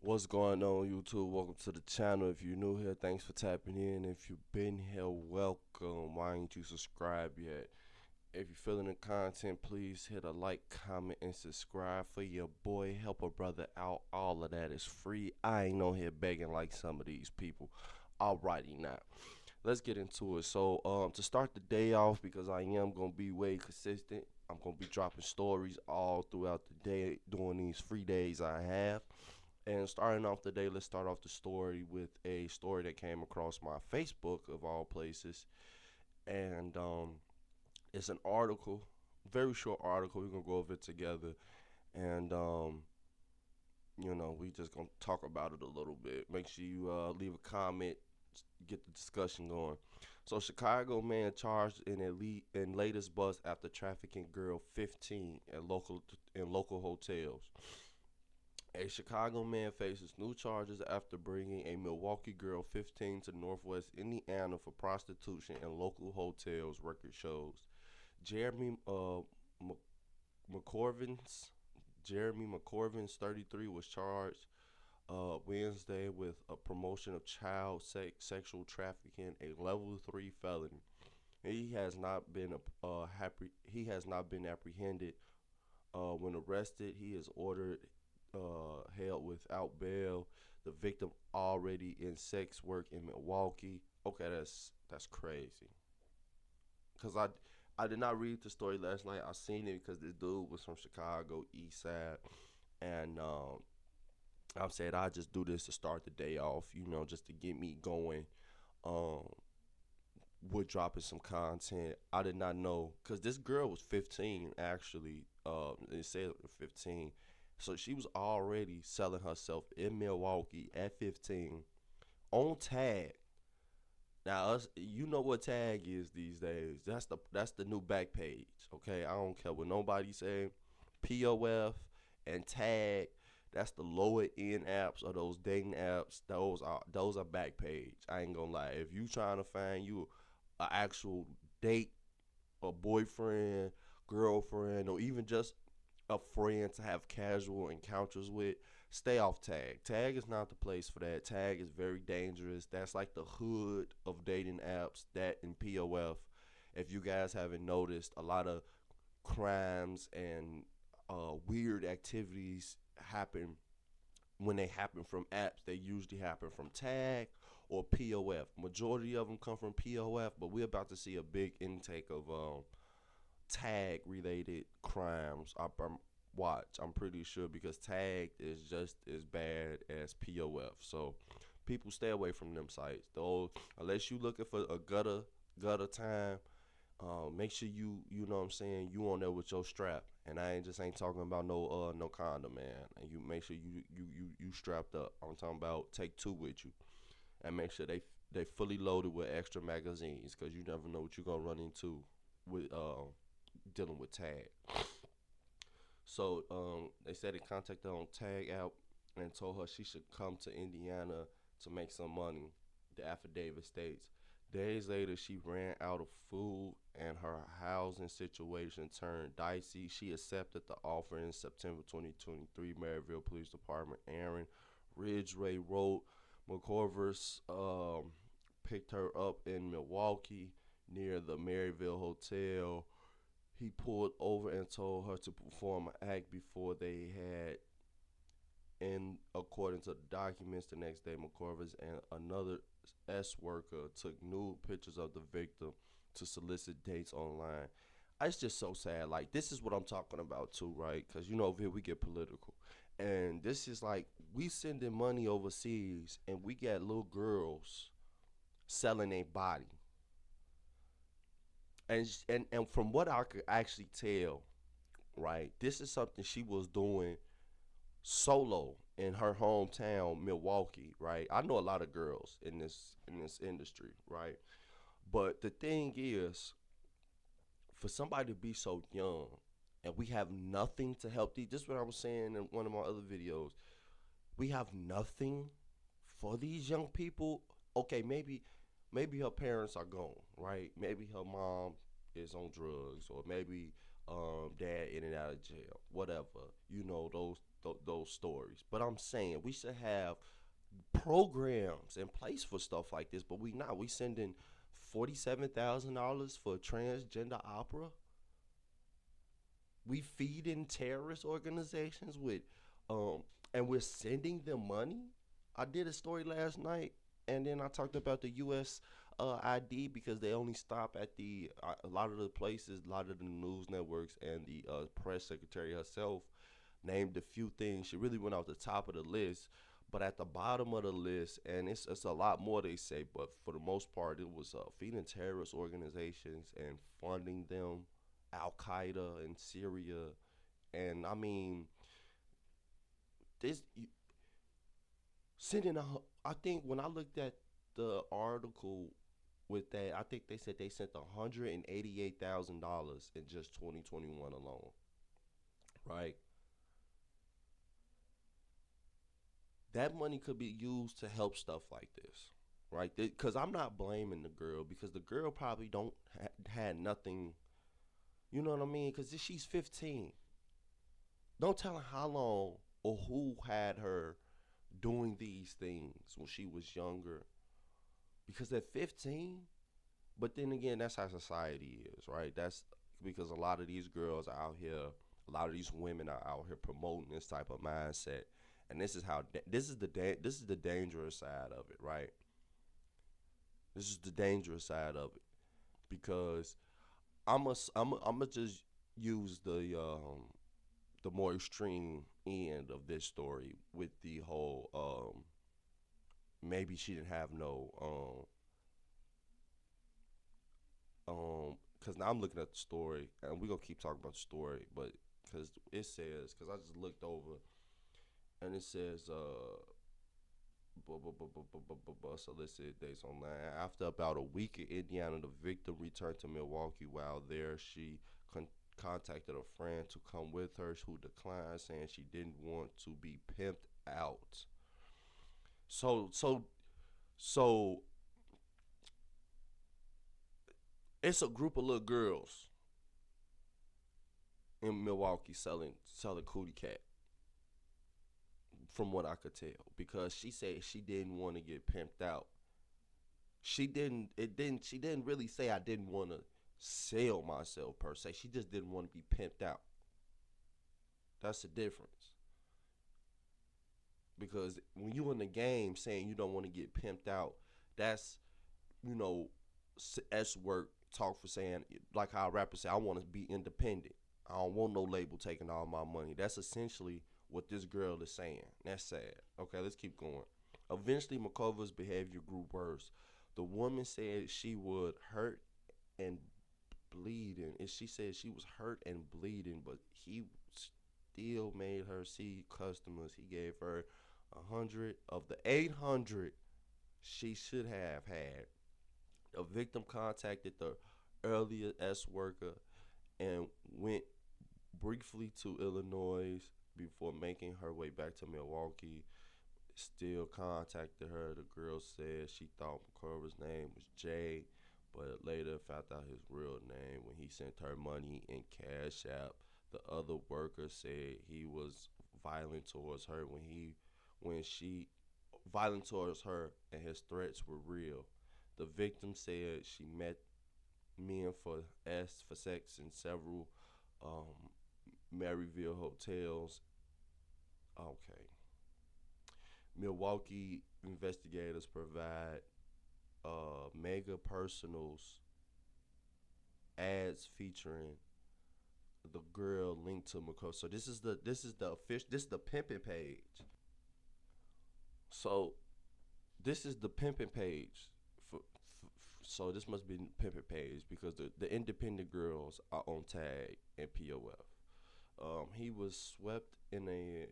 What's going on, YouTube? Welcome to the channel. If you're new here, thanks for tapping in. If you've been here, welcome. Why ain't you subscribe yet? If you're feeling the content, please hit a like, comment, and subscribe for your boy. Help a brother out. All of that is free. I ain't on here begging like some of these people. Alrighty now. Let's get into it. So, to start the day off, because I am gonna be way consistent, I'm gonna be dropping stories all throughout the day during these free days I have. And starting off the day, let's start off the story with a story that came across my Facebook of all places, and it's an article, very short article. We're gonna go over it together, and we just gonna talk about it a little bit. Make sure you leave a comment, get the discussion going. So, Chicago man charged in latest bust after trafficking girl 15 in local hotels. A Chicago man faces new charges after bringing a Milwaukee girl 15 to Northwest Indiana for prostitution in local hotels, record shows. Jeremy McCorvins, Jeremy McCorvins, 33, was charged Wednesday with a promotion of child sexual trafficking, a level 3 felony. He has not been He has not been apprehended. When arrested, he is ordered held without bail. The victim already in sex work in Milwaukee. Okay, that's crazy. Cause I did not read the story last night. I seen it because this dude was from Chicago East Side, and I've said I just do this to start the day off. Just to get me going. Um, with dropping some content. I did not know because this girl was 15 actually. It said 15, so she was already selling herself in Milwaukee at 15 on Tag. Now us, you know what Tag is these days. That's the new back page. Okay, I don't care what nobody say. POF and Tag. That's the lower end apps or those dating apps. Those are back page. I ain't gonna lie. If you trying to find you an actual date, a boyfriend, girlfriend, or even just a friend to have casual encounters with, stay off Tag. Tag is not the place for that. Tag is very dangerous. That's like the hood of dating apps, that and POF. If you guys haven't noticed, a lot of crimes and weird activities happen. When they happen from apps, they usually happen from Tag or POF. Majority of them come from POF, but we're about to see a big intake of Tag related crimes. I'm pretty sure because Tag is just as bad as POF. So people stay away from them sites. Though unless you looking for a gutter time, make sure you know what I'm saying, you on there with your strap. And I ain't talking about no condom, man. And you make sure you strapped up. I'm talking about take two with you, and make sure they fully loaded with extra magazines, because you never know what you're gonna run into with dealing with Tag. So they said they contacted her on Tag app and told her she should come to Indiana to make some money. The affidavit states. Days later, she ran out of food and her housing situation turned dicey. She accepted the offer in September 2023. Maryville Police Department Aaron Ridgway wrote McCorvers picked her up in Milwaukee near the Maryville Hotel. He pulled over and told her to perform an act before they had. And according to the documents, the next day, McCorvers and another worker took nude pictures of the victim to solicit dates online. It's just so sad. Like, this is what I'm talking about too, right? Because over here we get political, and this is like we sending money overseas, and we got little girls selling a body. And from what I could actually tell, right, this is something she was doing solo in her hometown, Milwaukee, right? I know a lot of girls in this industry, right? But the thing is, for somebody to be so young and we have nothing to help these, this is what I was saying in one of my other videos. We have nothing for these young people. Okay, maybe her parents are gone, right? Maybe her mom is on drugs, or maybe dad in and out of jail, whatever. Those stories. But I'm saying we should have programs in place for stuff like this, but we not. We sending $47,000 for transgender opera. We feeding terrorist organizations with, um, and we're sending them money. I did a story last night, and then I talked about the U.S. ID because they only stop at a lot of the places, a lot of the news networks, and the press secretary herself named a few things. She really went off the top of the list, but at the bottom of the list, and it's a lot more they say, but for the most part, it was feeding terrorist organizations and funding them, Al Qaeda in Syria, and I mean this sending a. I think when I looked at the article with that, I think they said they sent $188,000 in just 2021 alone, right? That money could be used to help stuff like this, right? Because I'm not blaming the girl because the girl probably don't had nothing. You know what I mean? Because she's 15. Don't tell her how long or who had her doing these things when she was younger. Because at 15, but then again, that's how society is, right? That's because a lot of these girls are out here, a lot of these women are out here promoting this type of mindset, and this is how this is the dangerous side of it, right? This is the dangerous side of it because I'm just use the more extreme end of this story with the whole maybe she didn't have no because now I'm looking at the story, and we're gonna keep talking about the story, but because it says, because I just looked over, and it says, solicit dates online. After about a week in Indiana, the victim returned to Milwaukee. While there, she contacted a friend to come with her, who declined, saying she didn't want to be pimped out. So, so, so it's a group of little girls in Milwaukee selling cootie cat, from what I could tell, because she said she didn't want to get pimped out. She didn't really say I didn't want to sell myself per se. She just didn't want to be pimped out. That's the difference. Because when you in the game saying you don't want to get pimped out, that's, you know, S work talk for saying, like how rappers say, I want to be independent. I don't want no label taking all my money. That's essentially what this girl is saying. That's sad. Okay, let's keep going. Eventually, Makova's behavior grew worse. The woman said she would hurt and bleeding, and she said she was hurt and bleeding, but he still made her see customers. He gave her 100 of the 800 she should have had. The victim contacted the earlier S worker and went briefly to Illinois before making her way back to Milwaukee. Still contacted her. The girl said she thought McCorver's name was Jay, but later found out his real name when he sent her money in Cash App. The other worker said he was violent towards her when she violent towards her, and his threats were real. The victim said she met men for sex in several um, Maryville hotels. Okay. Milwaukee investigators provide mega personals ads featuring the girl linked to McCall. So this is the pimping page. So this is the pimping page so this must be pimping page because the independent girls are on tag and POF. He was swept in a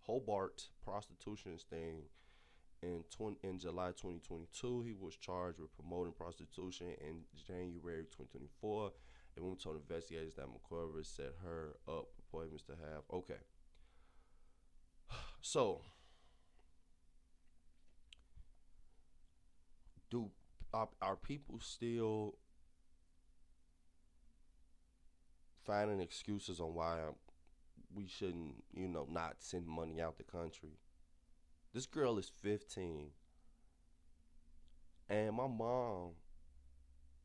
Hobart prostitution sting in July 2022. He was charged with promoting prostitution in January 2024. And we told investigators that McCorver set her up appointments to have. Okay, so do are people still finding excuses on why we shouldn't, not send money out the country. This girl is 15, and my mom,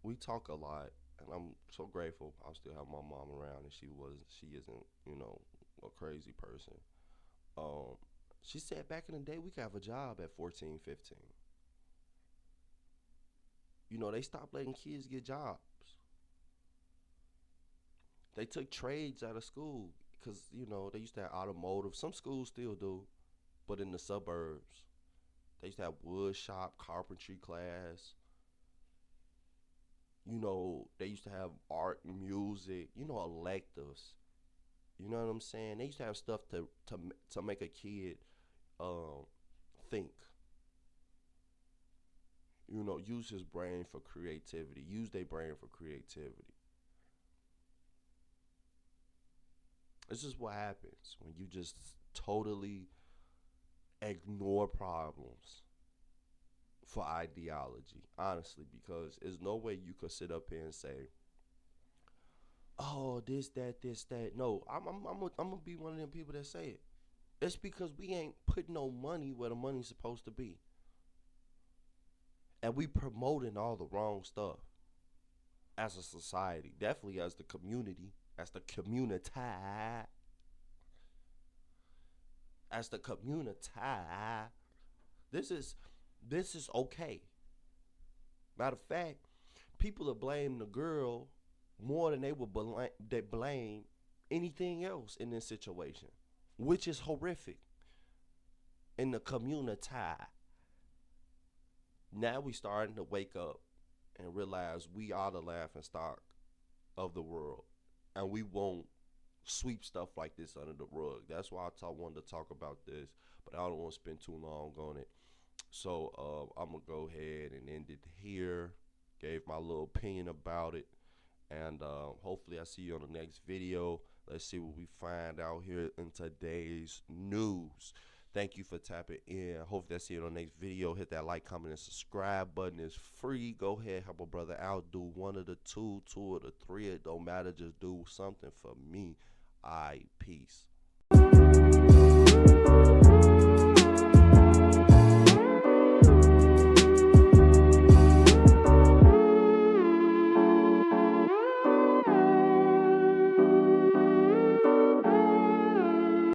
we talk a lot, and I'm so grateful I still have my mom around, and she isn't, a crazy person. Um, she said back in the day we could have a job at 14, 15. They stopped letting kids get jobs. They took trades out of school because, they used to have automotive. Some schools still do, but in the suburbs, they used to have wood shop, carpentry class. They used to have art and music, electives. You know what I'm saying? They used to have stuff to make a kid um, think. Use his brain for creativity. Use their brain for creativity. This is what happens when you just totally ignore problems for ideology, honestly, because there's no way you could sit up here and say, oh, this, that. No, I'm gonna be one of them people that say it. It's because we ain't putting no money where the money's supposed to be. And we promoting all the wrong stuff as a society, definitely as the community, as the community. This is this is okay. Matter of fact, people are blame the girl more than they blame anything else in this situation, which is horrific in the community. Now we starting to wake up and realize we are the laughing stock of the world, and we won't sweep stuff like this under the rug. That's why wanted to talk about this, but I don't want to spend too long on it. So I'm gonna go ahead and end it here. Gave my little opinion about it, and hopefully I see you on the next video. Let's see what we find out here in today's news. Thank you for tapping in. Hopefully I see you on the next video. Hit that like, comment, and subscribe button. It's free. Go ahead, help a brother out. Do one of the two of the three. It don't matter. Just do something for me. Peace.